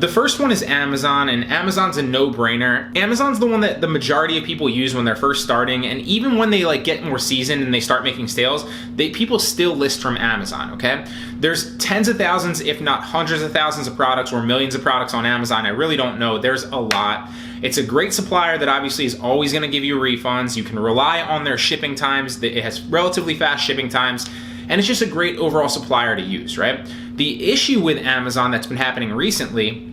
The first one is Amazon, and Amazon's a no-brainer. Amazon's the one that the majority of people use when they're first starting, and even when they get more seasoned and they start making sales, people still list from Amazon, okay? There's tens of thousands, if not hundreds of thousands of products or millions of products on Amazon. I really don't know. There's a lot. It's a great supplier that obviously is always gonna give you refunds. You can rely on their shipping times. It has relatively fast shipping times, and it's just a great overall supplier to use, right? The issue with Amazon that's been happening recently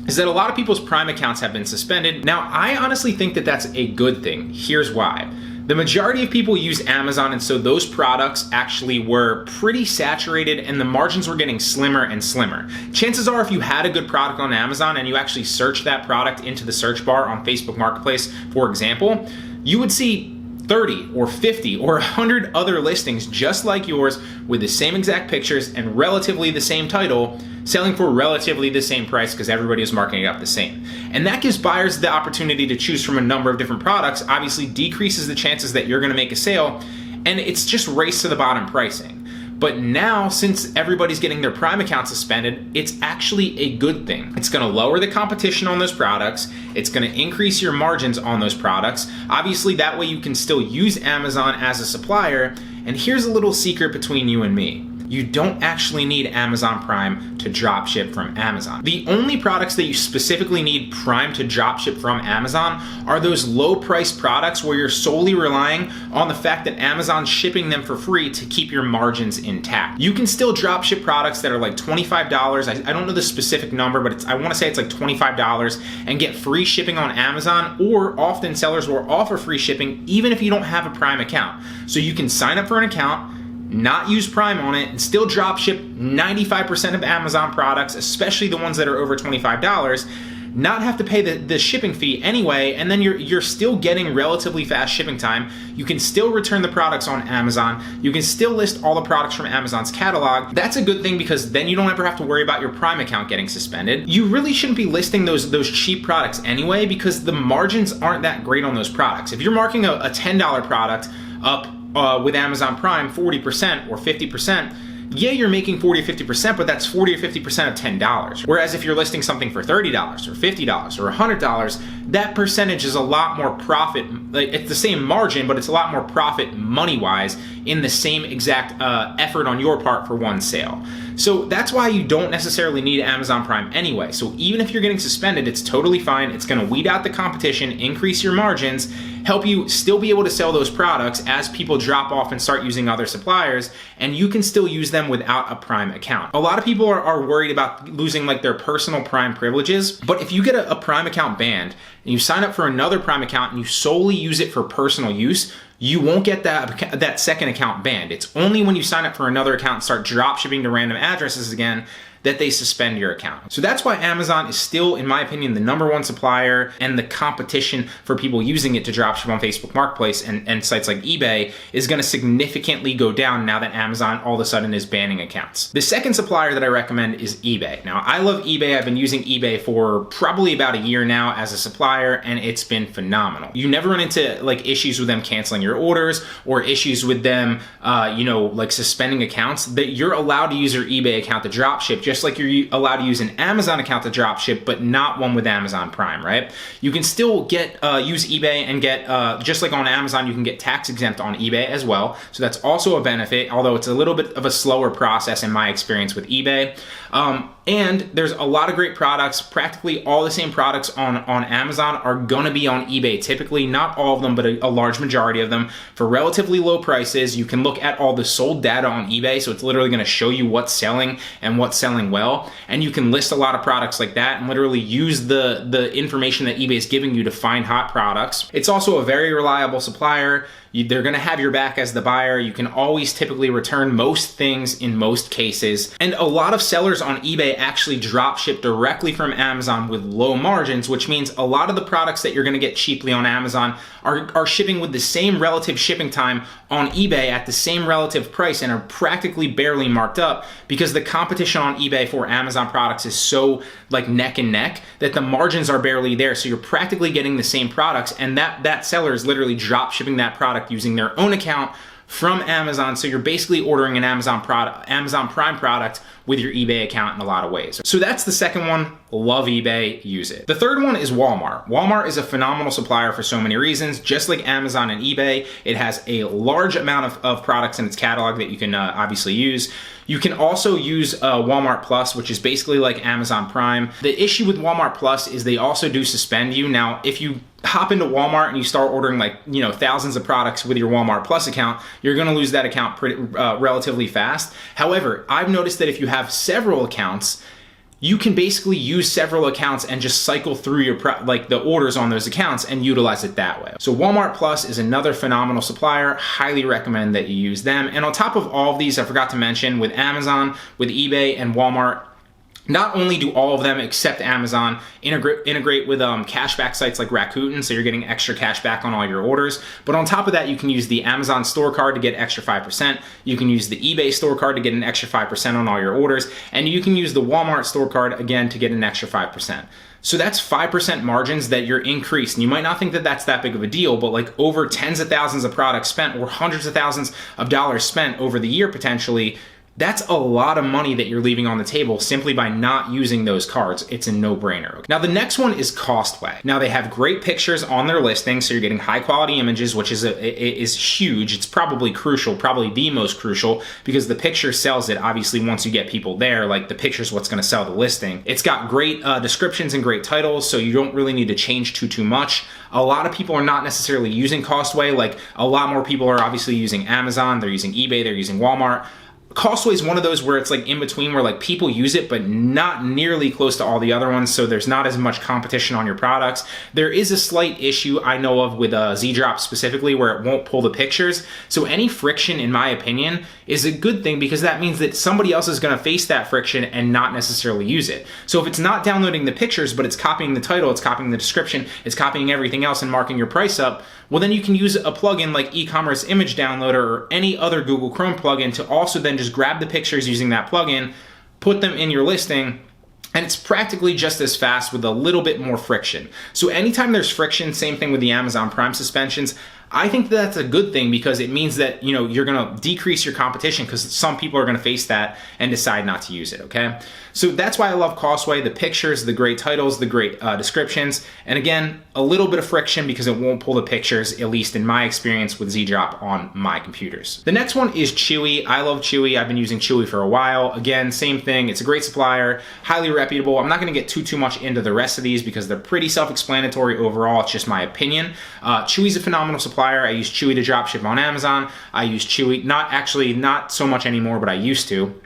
is that a lot of people's Prime accounts have been suspended. Now, I honestly think that that's a good thing. Here's why. The majority of people use Amazon, and so those products actually were pretty saturated and the margins were getting slimmer and slimmer. Chances are, if you had a good product on Amazon and you actually search that product into the search bar on Facebook Marketplace, for example, you would see 30 or 50 or 100 other listings just like yours with the same exact pictures and relatively the same title, selling for relatively the same price because everybody is marking it up the same. And that gives buyers the opportunity to choose from a number of different products, obviously decreases the chances that you're gonna make a sale, and it's just race to the bottom pricing. But now, since everybody's getting their Prime account suspended, it's actually a good thing. It's gonna lower the competition on those products. It's gonna increase your margins on those products. Obviously, that way you can still use Amazon as a supplier. And here's a little secret between you and me. You don't actually need Amazon Prime to dropship from Amazon. The only products that you specifically need Prime to dropship from Amazon are those low price products where you're solely relying on the fact that Amazon's shipping them for free to keep your margins intact. You can still dropship products that are like $25. I don't know the specific number, but I wanna say it's like $25 and get free shipping on Amazon, or often sellers will offer free shipping even if you don't have a Prime account. So you can sign up for an account, not use Prime on it, and still drop ship 95% of Amazon products, especially the ones that are over $25, not have to pay the shipping fee anyway, and then you're still getting relatively fast shipping time. You can still return the products on Amazon. You can still list all the products from Amazon's catalog. That's a good thing because then you don't ever have to worry about your Prime account getting suspended. You really shouldn't be listing those cheap products anyway because the margins aren't that great on those products. If you're marking a $10 product up with Amazon Prime 40% or 50%, yeah, you're making 40 or 50%, but that's 40 or 50% of $10. Whereas if you're listing something for $30 or $50 or $100, that percentage is a lot more profit. It's the same margin, but it's a lot more profit money-wise in the same exact effort on your part for one sale. So that's why you don't necessarily need Amazon Prime anyway. So even if you're getting suspended, it's totally fine. It's gonna weed out the competition, increase your margins, help you still be able to sell those products as people drop off and start using other suppliers, and you can still use them without a Prime account. A lot of people are worried about losing like their personal Prime privileges, but if you get a Prime account banned and you sign up for another Prime account and you solely use it for personal use, you won't get that second account banned. It's only when you sign up for another account and start drop shipping to random addresses again that they suspend your account. So that's why Amazon is still, in my opinion, the #1 supplier, and the competition for people using it to dropship on Facebook Marketplace and sites like eBay is gonna significantly go down now that Amazon all of a sudden is banning accounts. The second supplier that I recommend is eBay. Now, I love eBay. I've been using eBay for probably about a year now as a supplier, and it's been phenomenal. You never run into like issues with them canceling your orders or issues with them, like suspending accounts. That you're allowed to use your eBay account to dropship, just like you're allowed to use an Amazon account to dropship, but not one with Amazon Prime, right? You can still use eBay and get, just like on Amazon, you can get tax exempt on eBay as well. So that's also a benefit, although it's a little bit of a slower process in my experience with eBay. And there's a lot of great products. Practically all the same products on Amazon are gonna be on eBay. Typically, not all of them, but a large majority of them for relatively low prices. You can look at all the sold data on eBay, so it's literally gonna show you what's selling and what's selling well. And you can list a lot of products like that and literally use the information that eBay is giving you to find hot products. It's also a very reliable supplier. They're gonna have your back as the buyer. You can always typically return most things in most cases. And a lot of sellers on eBay actually drop ship directly from Amazon with low margins, which means a lot of the products that you're gonna get cheaply on Amazon are shipping with the same relative shipping time on eBay at the same relative price and are practically barely marked up because the competition on eBay for Amazon products is so like neck and neck that the margins are barely there. So you're practically getting the same products, and that seller is literally drop shipping that product using their own account from Amazon. So you're basically ordering an Amazon Prime product with your eBay account in a lot of ways. So that's the second one. Love eBay, use it. The third one is Walmart. Walmart is a phenomenal supplier for so many reasons. Just like Amazon and eBay, it has a large amount of products in its catalog that you can obviously use. You can also use Walmart Plus, which is basically like Amazon Prime. The issue with Walmart Plus is they also do suspend you. Now, if you hop into Walmart and you start ordering thousands of products with your Walmart Plus account, you're going to lose that account relatively fast. However, I've noticed that if you have several accounts, you can basically use several accounts and just cycle through your the orders on those accounts and utilize it that way. So Walmart Plus is another phenomenal supplier. Highly recommend that you use them. And on top of all of these, I forgot to mention, with Amazon, with eBay, and Walmart, not only do all of them except Amazon integrate with cashback sites like Rakuten, so you're getting extra cash back on all your orders, but on top of that, you can use the Amazon store card to get extra 5%. You can use the eBay store card to get an extra 5% on all your orders, and you can use the Walmart store card again to get an extra 5%. So that's 5% margins that you're increased. And you might not think that that's that big of a deal, but like over tens of thousands of products spent or hundreds of thousands of dollars spent over the year potentially, that's a lot of money that you're leaving on the table simply by not using those cards. It's a no-brainer. Now, the next one is Costway. Now, they have great pictures on their listing, so you're getting high-quality images, which is huge. It's probably crucial, probably the most crucial, because the picture sells it. Obviously, once you get people there, like the picture's what's going to sell the listing. It's got great descriptions and great titles, so you don't really need to change too much. A lot of people are not necessarily using Costway. Like, a lot more people are obviously using Amazon, they're using eBay, they're using Walmart. Costway is one of those where it's like in between, where like people use it, but not nearly close to all the other ones. So there's not as much competition on your products. There is a slight issue I know of with Z-Drop specifically, where it won't pull the pictures. So any friction, in my opinion, is a good thing, because that means that somebody else is going to face that friction and not necessarily use it. So if it's not downloading the pictures, but it's copying the title, it's copying the description, it's copying everything else and marking your price up, well, then you can use a plugin like e-commerce image downloader or any other Google Chrome plugin to also then just grab the pictures using that plugin, put them in your listing, and it's practically just as fast with a little bit more friction. So anytime there's friction, same thing with the Amazon Prime suspensions, I think that's a good thing, because it means that, you know, you're going to decrease your competition, because some people are going to face that and decide not to use it, okay? So that's why I love Costway. The pictures, the great titles, the great descriptions, and again, a little bit of friction because it won't pull the pictures, at least in my experience with Z-Drop on my computers. The next one is Chewy. I love Chewy. I've been using Chewy for a while. Again, same thing. It's a great supplier, highly reputable. I'm not going to get too much into the rest of these because they're pretty self-explanatory overall. It's just my opinion. Chewy's a phenomenal supplier. I use Chewy to dropship on Amazon. I use Chewy, not so much anymore, but I used to.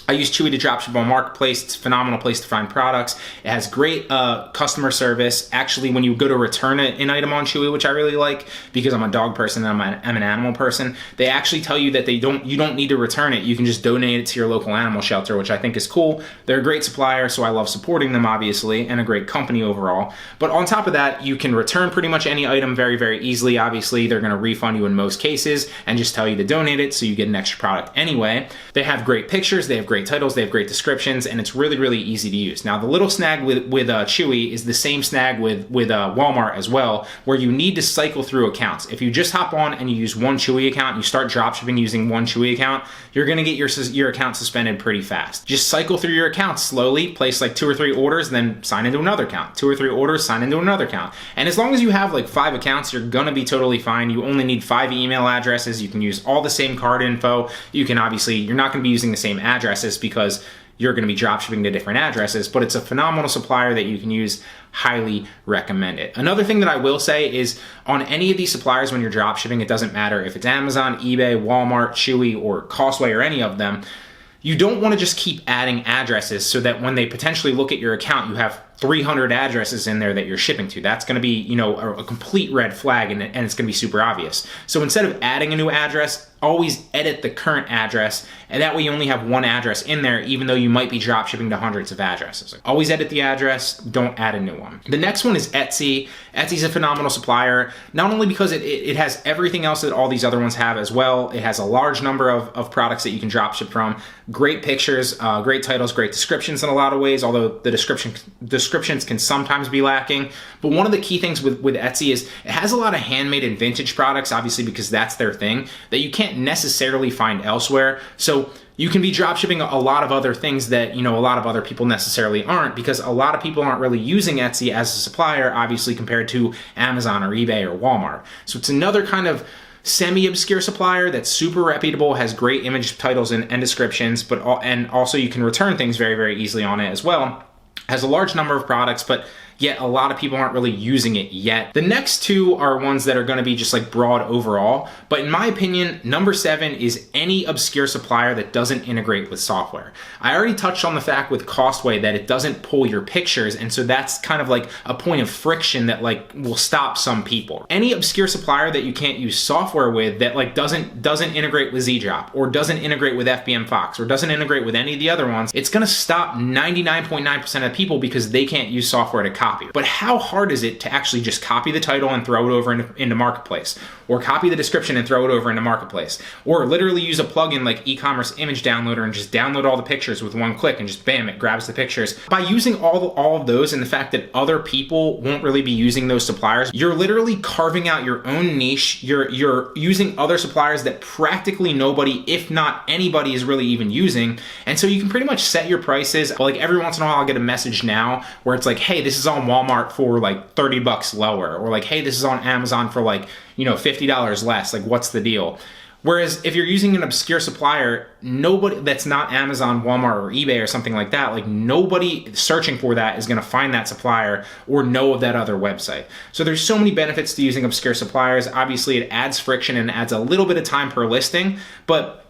I use Chewy to dropship on Marketplace. It's a phenomenal place to find products. It has great customer service. Actually, when you go to return an item on Chewy, which I really like because I'm a dog person and I'm an animal person, they actually tell you that you don't need to return it. You can just donate it to your local animal shelter, which I think is cool. They're a great supplier, so I love supporting them, obviously, and a great company overall. But on top of that, you can return pretty much any item very, very easily. Obviously, they're going to refund you in most cases and just tell you to donate it, so you get an extra product anyway. They have great pictures. They have great titles, they have great descriptions, and it's really, really easy to use. Now, the little snag with Chewy is the same snag with Walmart as well, where you need to cycle through accounts. If you just hop on and you use one Chewy account, and you start dropshipping using one Chewy account, you're going to get your account suspended pretty fast. Just cycle through your accounts slowly, place like 2 or 3 orders, then sign into another account. 2 or 3 orders, sign into another account. And as long as you have like 5 accounts, you're going to be totally fine. You only need 5 email addresses. You can use all the same card info. You can obviously, you're not going to be using the same addresses because you're going to be dropshipping to different addresses, but it's a phenomenal supplier that you can use. Highly recommend it. Another thing that I will say is on any of these suppliers, when you're dropshipping, it doesn't matter if it's Amazon, eBay, Walmart, Chewy, or Costway, or any of them, you don't want to just keep adding addresses so that when they potentially look at your account, you have 300 addresses in there that you're shipping to. That's going to be, you know, a complete red flag, and it's going to be super obvious. So instead of adding a new address, always edit the current address, and that way you only have one address in there, even though you might be drop shipping to hundreds of addresses. Always edit the address, don't add a new one. The next one is Etsy. Etsy's a phenomenal supplier, not only because it has everything else that all these other ones have as well. It has a large number of products that you can drop ship from. Great pictures, great titles, great descriptions in a lot of ways, although the descriptions descriptions can sometimes be lacking. But one of the key things with Etsy is it has a lot of handmade and vintage products, obviously because that's their thing, that you can't necessarily find elsewhere. So you can be dropshipping a lot of other things that, a lot of other people necessarily aren't, because a lot of people aren't really using Etsy as a supplier, obviously, compared to Amazon or eBay or Walmart. So it's another kind of semi-obscure supplier that's super reputable, has great image titles and descriptions, and also you can return things very, very easily on it as well. Has a large number of products, but yet a lot of people aren't really using it yet. The next two are ones that are going to be just like broad overall, but in my opinion, number 7 is any obscure supplier that doesn't integrate with software. I already touched on the fact with Costway that it doesn't pull your pictures, and so that's kind of like a point of friction that like will stop some people. Any obscure supplier that you can't use software with, that like doesn't integrate with ZDrop, or doesn't integrate with FBM Fox, or doesn't integrate with any of the other ones, it's going to stop 99.9% of people because they can't use software to copy. But how hard is it to actually just copy the title and throw it over into Marketplace, or copy the description and throw it over into Marketplace, or literally use a plugin like e-commerce image downloader and just download all the pictures with one click and just bam, it grabs the pictures. By using all of those, and the fact that other people won't really be using those suppliers, you're literally carving out your own niche. You're using other suppliers that practically nobody, if not anybody, is really even using. And so you can pretty much set your prices. Like every once in a while I'll get a message now where it's like, hey, this is on Walmart for like $30 lower, or like, hey, this is on Amazon for like, $50 less. Like, what's the deal? Whereas if you're using an obscure supplier, nobody that's not Amazon, Walmart, or eBay or something like that, like nobody searching for that is going to find that supplier or know of that other website. So there's so many benefits to using obscure suppliers. Obviously, it adds friction and adds a little bit of time per listing, but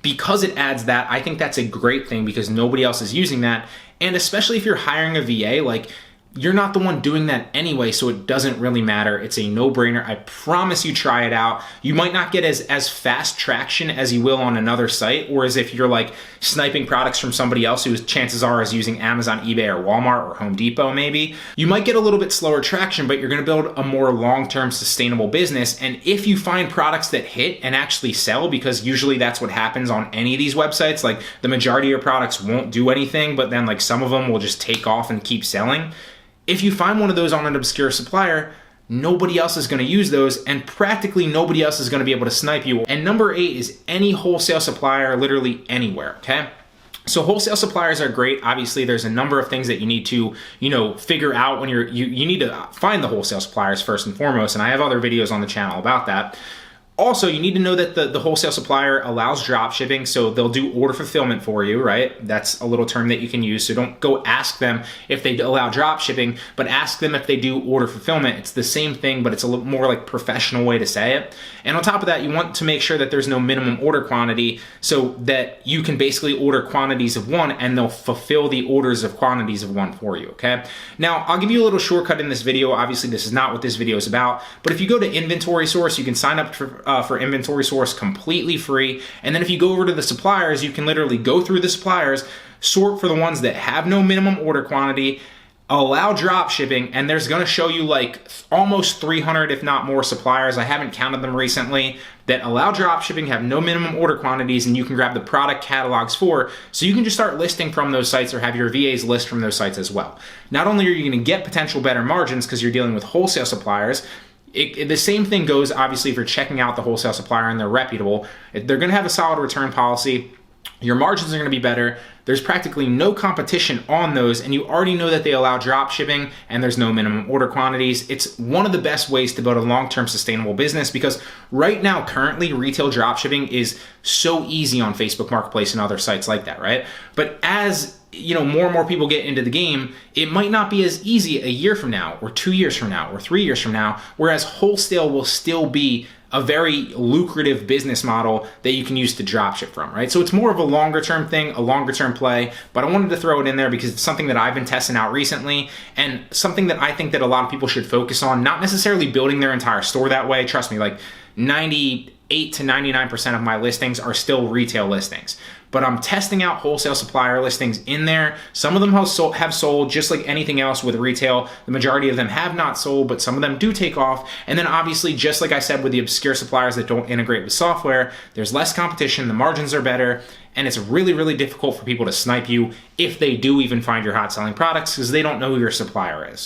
because it adds that, I think that's a great thing because nobody else is using that. And especially if you're hiring a VA, like, you're not the one doing that anyway, so it doesn't really matter. It's a no-brainer. I promise you, try it out. You might not get as fast traction as you will on another site, or as if you're like sniping products from somebody else whose chances are is using Amazon, eBay, or Walmart, or Home Depot maybe. You might get a little bit slower traction, but you're gonna build a more long-term sustainable business. And if you find products that hit and actually sell, because usually that's what happens on any of these websites, like the majority of your products won't do anything, but then like some of them will just take off and keep selling. If you find one of those on an obscure supplier, nobody else is going to use those, and practically nobody else is going to be able to snipe you. And number 8 is any wholesale supplier, literally anywhere, okay? So wholesale suppliers are great. Obviously, there's a number of things that you need to, figure out when you need to find the wholesale suppliers first and foremost, and I have other videos on the channel about that. Also, you need to know that the wholesale supplier allows drop shipping, so they'll do order fulfillment for you, right? That's a little term that you can use. So don't go ask them if they allow drop shipping, but ask them if they do order fulfillment. It's the same thing, but it's a little more like professional way to say it. And on top of that, you want to make sure that there's no minimum order quantity so that you can basically order quantities of one and they'll fulfill the orders of quantities of one for you, okay? Now, I'll give you a little shortcut in this video. Obviously, this is not what this video is about, but if you go to Inventory Source, you can sign up for Inventory Source completely free. And then if you go over to the suppliers, you can literally go through the suppliers, sort for the ones that have no minimum order quantity, allow drop shipping, and there's going to show you like almost 300, if not more, suppliers. I haven't counted them recently that allow drop shipping, have no minimum order quantities, and you can grab the product catalogs for, so you can just start listing from those sites or have your VAs list from those sites as well. Not only are you going to get potential better margins because you're dealing with wholesale suppliers, the same thing goes, obviously, if you're checking out the wholesale supplier and they're reputable. They're going to have a solid return policy. Your margins are going to be better. There's practically no competition on those, and you already know that they allow drop shipping and there's no minimum order quantities. It's one of the best ways to build a long-term sustainable business because right now, currently, retail drop shipping is so easy on Facebook Marketplace and other sites like that, right? But as more and more people get into the game, it might not be as easy a year from now, or 2 years from now, or 3 years from now, whereas wholesale will still be a very lucrative business model that you can use to dropship from, right? So it's more of a longer term thing, a longer term play, but I wanted to throw it in there because it's something that I've been testing out recently and something that I think that a lot of people should focus on, not necessarily building their entire store that way. Trust me, like 98% 98 to 99% of my listings are still retail listings. But I'm testing out wholesale supplier listings in there. Some of them have sold just like anything else with retail. The majority of them have not sold, but some of them do take off. And then obviously, just like I said with the obscure suppliers that don't integrate with software, there's less competition, the margins are better, and it's really, really difficult for people to snipe you if they do even find your hot selling products because they don't know who your supplier is.